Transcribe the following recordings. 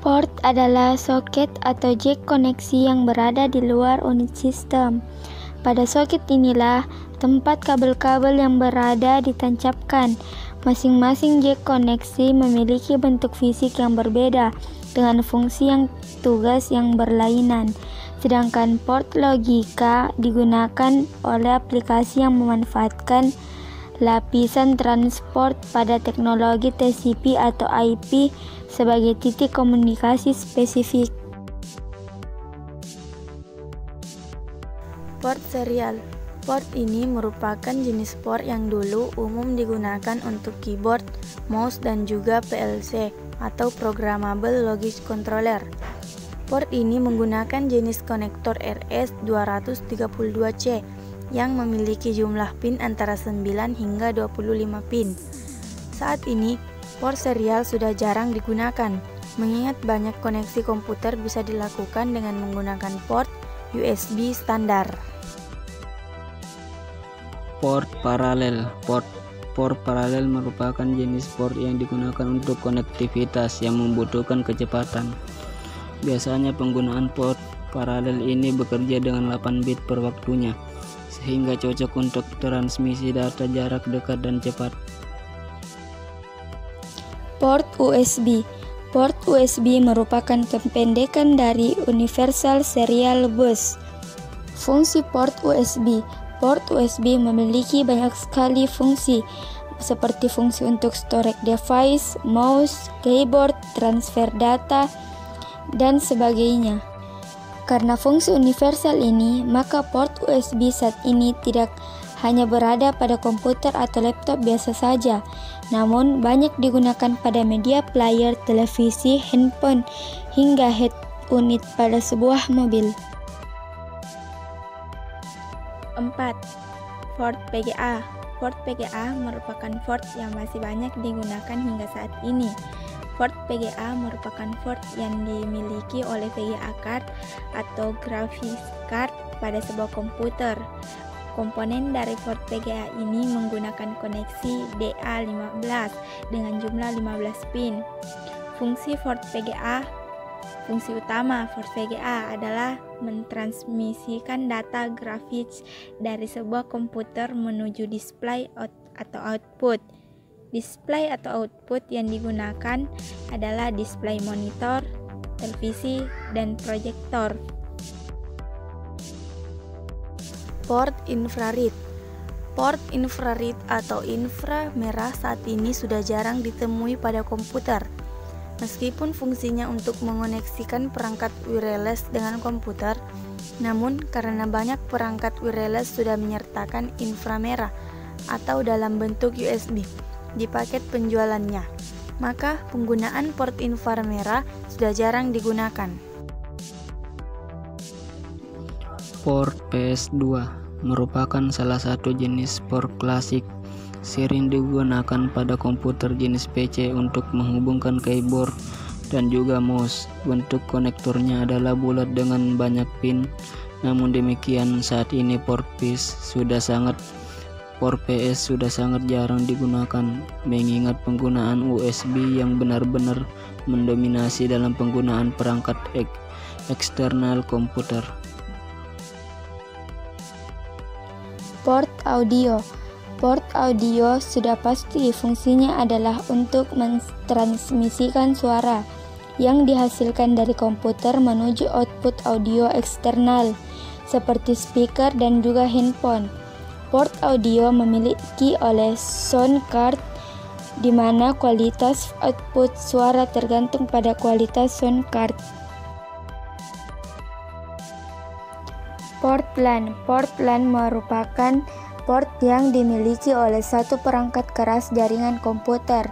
Port adalah soket atau jack koneksi yang berada di luar unit sistem. Pada soket inilah tempat kabel-kabel yang berada ditancapkan. Masing-masing jack koneksi memiliki bentuk fisik yang berbeda dengan fungsi yang tugas yang berlainan. Sedangkan port logika digunakan oleh aplikasi yang memanfaatkan lapisan transport pada teknologi TCP atau IP sebagai titik komunikasi spesifik. Port serial. Port ini merupakan jenis port yang dulu umum digunakan untuk keyboard, mouse, dan juga PLC atau Programmable Logic Controller. Port ini menggunakan jenis konektor RS232C yang memiliki jumlah pin antara 9 hingga 25 pin. Saat ini, port serial sudah jarang digunakan, mengingat banyak koneksi komputer bisa dilakukan dengan menggunakan port USB standar. Port paralel. Port paralel merupakan jenis port yang digunakan untuk konektivitas yang membutuhkan kecepatan. Biasanya penggunaan port paralel ini bekerja dengan 8 bit per waktunya, sehingga cocok untuk transmisi data jarak dekat dan cepat. Port USB. Port USB merupakan kependekan dari Universal Serial Bus. Fungsi port USB. Port USB memiliki banyak sekali fungsi, seperti fungsi untuk storage device, mouse, keyboard, transfer data, dan sebagainya. Karena fungsi universal ini, maka port USB saat ini tidak hanya berada pada komputer atau laptop biasa saja, namun banyak digunakan pada media player, televisi, handphone, hingga head unit pada sebuah mobil. 4. Port PGA. Port PGA merupakan port yang masih banyak digunakan hingga saat ini. Port PGA merupakan port yang dimiliki oleh VGA card atau graphics card pada sebuah komputer. Komponen dari port PGA ini menggunakan koneksi DA15 dengan jumlah 15 pin. Fungsi utama port VGA adalah mentransmisikan data grafis dari sebuah komputer menuju display atau output. Display atau output yang digunakan adalah display monitor, televisi, dan proyektor. Port infrared. Port infrared atau inframerah saat ini sudah jarang ditemui pada komputer. Meskipun fungsinya untuk mengoneksikan perangkat wireless dengan komputer, namun karena banyak perangkat wireless sudah menyertakan inframerah atau dalam bentuk USB di paket penjualannya, maka penggunaan port inframerah sudah jarang digunakan. Port PS2 merupakan salah satu jenis port klasik, sering digunakan pada komputer jenis PC untuk menghubungkan keyboard dan juga mouse. Bentuk konektornya adalah bulat dengan banyak pin. Namun demikian, saat ini port PS sudah sangat jarang digunakan, mengingat penggunaan USB yang benar-benar mendominasi dalam penggunaan perangkat eksternal komputer. Port audio. Port audio sudah pasti fungsinya adalah untuk mentransmisikan suara yang dihasilkan dari komputer menuju output audio eksternal seperti speaker dan juga handphone. Port audio memiliki oleh sound card, di mana kualitas output suara tergantung pada kualitas sound card. Port LAN. Port LAN merupakan port yang dimiliki oleh satu perangkat keras jaringan komputer,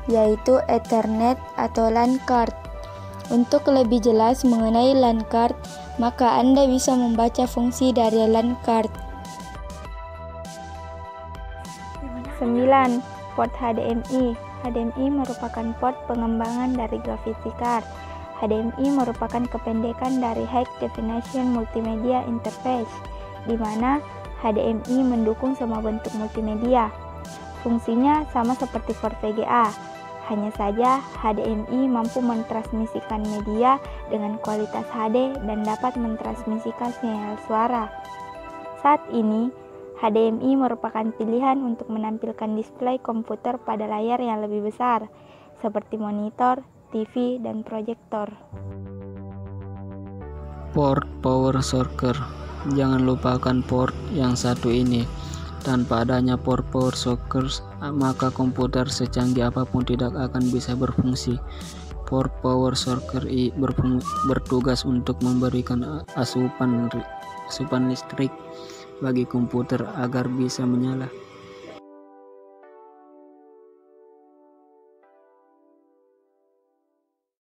yaitu Ethernet atau LAN card. Untuk lebih jelas mengenai LAN card, maka Anda bisa membaca fungsi dari LAN card. 9. Port HDMI. HDMI merupakan port pengembangan dari graphics card. HDMI merupakan kependekan dari High Definition Multimedia Interface, di mana HDMI mendukung semua bentuk multimedia. Fungsinya sama seperti port VGA. Hanya saja HDMI mampu mentransmisikan media dengan kualitas HD dan dapat mentransmisikan sinyal suara. Saat ini, HDMI merupakan pilihan untuk menampilkan display komputer pada layar yang lebih besar, seperti monitor, TV, dan proyektor. Port power socket. Jangan lupakan port yang satu ini. Tanpa adanya port power socket, maka komputer secanggih apapun tidak akan bisa berfungsi. Port power socket bertugas untuk memberikan asupan listrik bagi komputer agar bisa menyala.